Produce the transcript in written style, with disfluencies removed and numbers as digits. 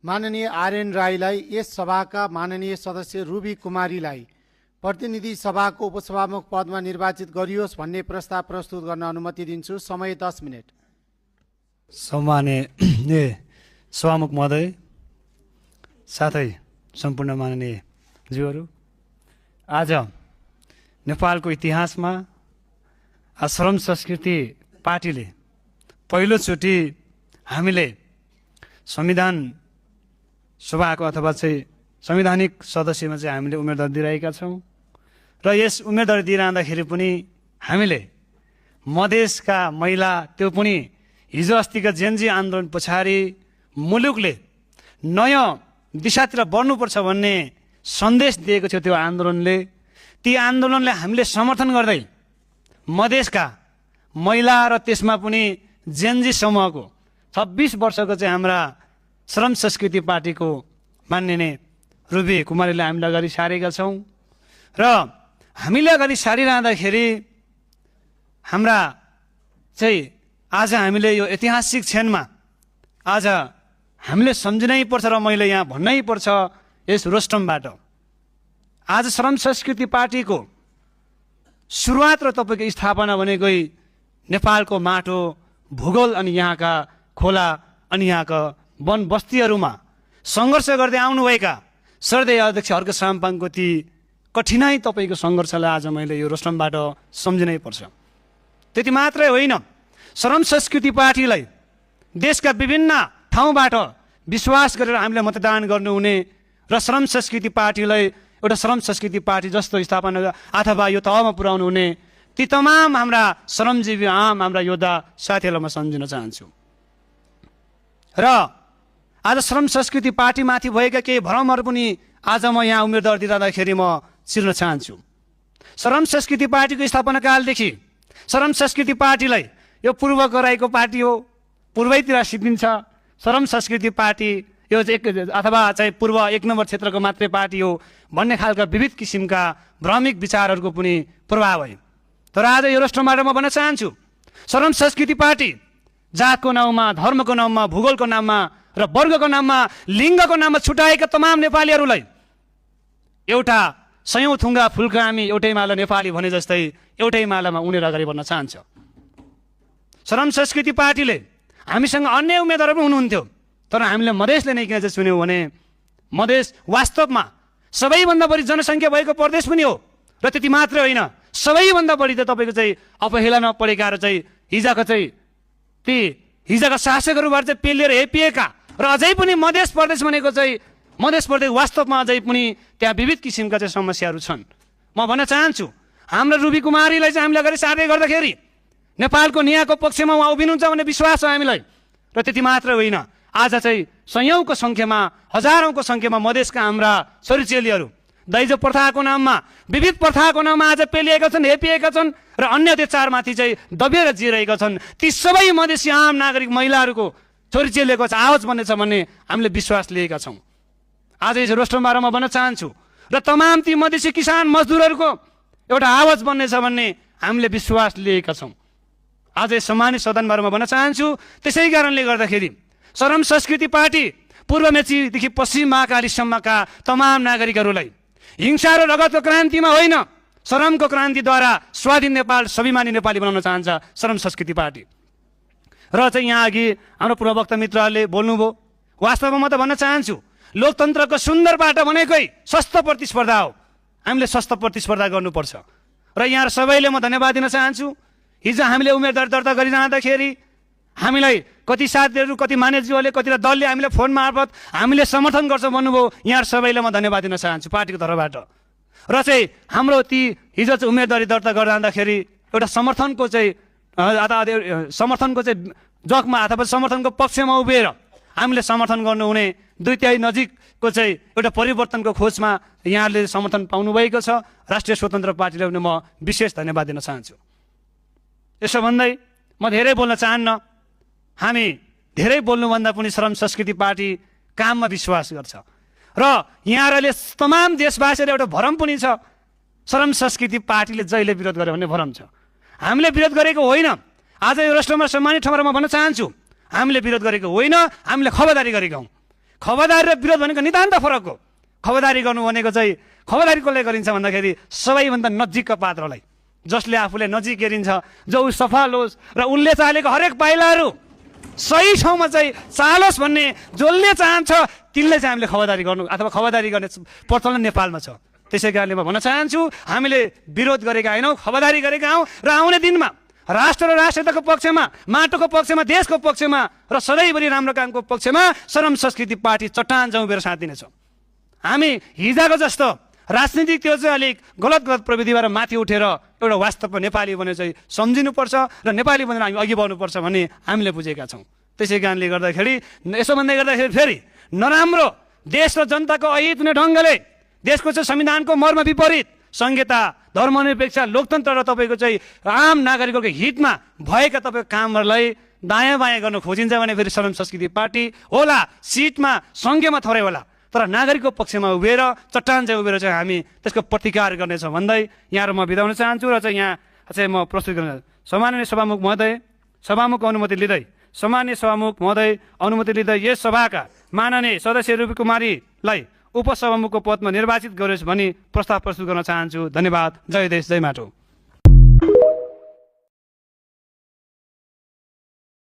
माननीय आरएन राईलाई यस सभाका माननीय सदस्य रुबी कुमारीलाई प्रतिनिधि सभाको उपसभामुख पदमा निर्वाचित गरियोस् भन्ने प्रस्ताव प्रस्तुत गर्न अनुमति दिन्छु। समय 10 मिनेट। सम्माननीय सभामुख महोदय, साथै सम्पूर्ण माननीय ज्यूहरू, आज नेपालको इतिहासमा श्रम संस्कृति पार्टीले पहिलोचोटि हामीले संविधान सभाको अथवा चाहिँ संवैधानिक सदस्यमा चाहिँ हामीले उम्मेदवार दिइरहेका छौँ र यस उम्मेदवार दिइरहँदाखेरि पनि हामीले मधेसका महिला, त्यो पनि हिजो अस्तिका जेनजी आन्दोलन पछाडि मुलुकले नयाँ दिशातिर बढ्नुपर्छ भन्ने सन्देश दिएको थियो। त्यो आन्दोलनले, ती आन्दोलनले हामीले समर्थन गर्दै मधेसका महिला र त्यसमा पनि जेनजी समूहको 26 वर्षको चाहिँ हाम्रा श्रम संस्कृति पार्टीको माननीय रुबी कुमारीले हामीले अगाडि सारेका छौँ र हामीले अगाडि सारिरहँदाखेरि हाम्रा चाहिँ आज हामीले यो ऐतिहासिक क्षणमा आज हामीले सम्झिनै पर्छ र मैले यहाँ भन्नै पर्छ यस रोस्टमबाट। आज श्रम संस्कृति पार्टीको सुरुवात र तपाईँको स्थापना भनेकै नेपालको माटो, भूगोल अनि यहाँका खोला अनि यहाँका वन बस्तीहरूमा सङ्घर्ष गर्दै आउनुभएका श्रद्धेय अध्यक्ष हर्क साम्पाङको ती कठिनाई तपाईँको सङ्घर्षलाई आज मैले यो रोस्टमबाट सम्झिनै पर्छ। त्यति मात्रै होइन, श्रम संस्कृति पार्टीलाई देशका विभिन्न ठाउँबाट विश्वास गरेर हामीले मतदान गर्नुहुने र श्रम संस्कृति पार्टीलाई एउटा श्रम संस्कृति पार्टी जस्तो स्थापना अथवा यो तहमा पुर्याउनु हुने ती तमाम हाम्रा श्रमजीवी आम हाम्रा योद्धा साथीहरूलाई म सम्झिन चाहन्छु। र आज श्रम संस्कृति पार्टीमाथि भएका केही भ्रमहरू पनि आज म यहाँ उम्मेदवार दिइरहँदाखेरि म चिर्न चाहन्छु। श्रम संस्कृति पार्टीको स्थापना कालदेखि श्रम संस्कृति पार्टीलाई यो पूर्व गराएको पार्टी हो, पूर्वैतिर सिद्धिन्छ, श्रम संस्कृति पार्टी यो अथवा चाहिँ पूर्व 1 नम्बर क्षेत्रको मात्रै पार्टी हो भन्ने खालका विविध किसिमका भ्रमिक विचारहरूको पनि प्रभाव है। तर आज यो रोस्टमबाट म भन्न चाहन्छु, श्रम संस्कृति पार्टी जातको नाउँमा, धर्मको नाउँमा, भूगोलको नाममा र वर्गको नाममा, लिङ्गको नाममा छुट्याएका तमाम नेपालीहरूलाई एउटा सयौँ थुङ्गा फुलका हामी एउटै माला नेपाली भने जस्तै एउटै मालामा उनेर अगाडि बढ्न चाहन्छ। श्रम संस्कृति पार्टीले हामीसँग अन्य उम्मेदवारहरू पनि हुनुहुन्थ्यो, तर हामीले मधेसले नै किन चाहिँ चुन्यौँ भने मधेस वास्तवमा सबैभन्दा बढी जनसङ्ख्या भएको प्रदेश पनि हो र त्यति मात्रै होइन, सबैभन्दा बढी त तपाईँको चाहिँ अपहेलनमा परेका र चाहिँ हिजोका शासकहरूबाट चाहिँ पेलिएर हेपिएका र अझै पनि मधेस प्रदेश भनेको चाहिँ मधेस प्रदेश वास्तवमा अझै पनि त्यहाँ विविध किसिमका चाहिँ समस्याहरू छन्। म भन्न चाहन्छु, हाम्रो रुबी कुमारीलाई चाहिँ हामीले अगाडि सार्दै गर्दाखेरि नेपालको न्यायको पक्षमा उहाँ उभिनुहुन्छ भन्ने विश्वास छ हामीलाई। र त्यति मात्र होइन, आज चाहिँ सयौँको सङ्ख्यामा, हजारौँको सङ्ख्यामा मधेसका हाम्रा छोरीचेलीहरू दाइजो प्रथाको नाममा, विविध प्रथाको नाममा आज पेलिएका छन्, हेपिएका छन् र अन्य अत्याचारमाथि चाहिँ दबिएर जिरहेका छन्। ती सबै मधेसी आम नागरिक महिलाहरूको छोरीचेलीको आवाज बन्नेछ भन्ने हामीले विश्वास लिएका छौँ। आज यस रोस्टमबाट म भन्न चाहन्छु र तमाम ती मधेसी किसान मजदुरहरूको एउटा आवाज बन्नेछ भन्ने हामीले विश्वास लिएका छौँ। आज यस सम्मानित सदनबाट म भन्न चाहन्छु, त्यसै कारणले गर्दाखेरि श्रम संस्कृति पार्टी पूर्व मेचीदेखि पश्चिम महाकालीसम्मका तमाम नागरिकहरूलाई हिंसा र रगतको क्रान्तिमा होइन, श्रमको क्रान्तिद्वारा स्वाधीन नेपाल, स्वाभिमानी नेपाली बनाउन चाहन्छ श्रम संस्कृति पार्टी। र चाहिँ यहाँ अघि हाम्रो पूर्व वक्ता मित्रहरूले बोल्नुभयो, वास्तवमा म त भन्न चाहन्छु लोकतन्त्रको सुन्दर बाटो भनेकै स्वस्थ प्रतिस्पर्धा हो। हामीले स्वस्थ प्रतिस्पर्धा गर्नुपर्छ र यहाँ सबैले म धन्यवाद दिन चाहन्छु। हिजो हामीले उम्मेदवार दर्ता गरिरहँदाखेरि हामीलाई कति साथीहरू, कति मानिसज्यूहरूले, कति दलले हामीले फोन मार्फत हामीले समर्थन गर्छ भन्नुभयो। यहाँ सबैलाई म धन्यवाद दिन चाहन्छु पार्टीको तर्फबाट। र चाहिँ हाम्रो ती हिजो चाहिँ उम्मेदवारी दर्ता गर्दाखेरि एउटा समर्थनको चाहिँ जगमा अथवा समर्थनको पक्षमा उभिएर हामीले समर्थन गर्नुहुने 2/3 नजिकको चाहिँ एउटा परिवर्तनको खोजमा यहाँले समर्थन पाउनुभएको छ। राष्ट्रिय स्वतन्त्र पार्टीलाई पनि म विशेष धन्यवाद दिन चाहन्छु। यसो भन्दै म धेरै बोल्न चाहन्न, हामी धेरै बोल्नुभन्दा पनि श्रम संस्कृति पार्टी काममा विश्वास गर्छ र यहाँहरूले तमाम देशवासीहरू एउटा भरम पनि छ, श्रम संस्कृति पार्टीले जहिले विरोध गर्यो भन्ने भरम छ। हामीले विरोध गरेको होइन, आज यो राष्ट्रमा सम्मानित ठाउँमा म भन्न चाहन्छु, हामीले विरोध गरेको होइन, हामीले खबरदारी गरेका हौँ। खबरदारी र विरोध भनेको नितान्त फरक हो। खबरदारी गर्नु भनेको चाहिँ खबरदारी कसले गरिन्छ भन्दाखेरि सबैभन्दा नजिकका पात्रलाई, जसले आफूले नजिक हेरिन्छ, जो सफल होस् र उनले चालेको हरेक पाइलाहरू सही ठाउँमा चाहिँ चालोस् भन्ने जसले चाहन्छ तिनले चाहिँ हामीले खबरदारी गर्नु अथवा खबरदारी गर्ने प्रचलन नेपालमा छ। त्यसै कारणले म भन्न चाहन्छु, हामीले विरोध गरेका होइनौँ, खबरदारी गरेका हौँ र आउने दिनमा राष्ट्र र राष्ट्रियताको पक्षमा, माटोको पक्षमा, देशको पक्षमा र सधैँभरि राम्रो कामको पक्षमा श्रम संस्कृति पार्टी चट्टान जाउँ बेर साथ दिनेछौँ। हामी हिजोको जस्तो राजनीतिक त्यो चाहिँ अलिक गलत प्रविधिबाट माथि उठेर एउटा वास्तवमा नेपाली बनेर चाहिँ सम्झिनुपर्छ र नेपाली बनेर हामी अघि बढ्नुपर्छ भन्ने हामीले बुझेका छौँ। त्यसै कारणले गर्दाखेरि यसो भन्दै गर्दाखेरि फेरि नराम्रो देश र जनताको अहित हुने ढङ्गले देशको चाहिँ संविधानको मर्म विपरीत संहिता, धर्मनिरपेक्ष, लोकतन्त्र र तपाईँको चाहिँ आम नागरिकको हितमा भएका तपाईँको कामहरूलाई दायाँ बायाँ गर्न खोजिन्छ भने फेरि श्रम संस्कृति पार्टी होला सिटमा सङ्ख्यामा थोरै होला, तर नागरिकको पक्षमा उभिएर चट्टान चाहिँ उभिएर चाहिँ हामी त्यसको प्रतिकार गर्नेछौँ भन्दै यहाँ म बिदा हुन चाहन्छु र चाहिँ यहाँ चाहिँ म प्रस्तुत गर्न सम्माननीय सभामुख महोदय, सभामुखको अनुमति लिँदै सम्माननीय सभामुख महोदय अनुमति लिँदै यस सभाका माननीय सदस्य रूपी कुमारीलाई उपसभामुखको पदमा निर्वाचित गरियोस् भनी प्रस्ताव प्रस्तुत गर्न चाहन्छु। धन्यवाद। जय देश, जय माटो।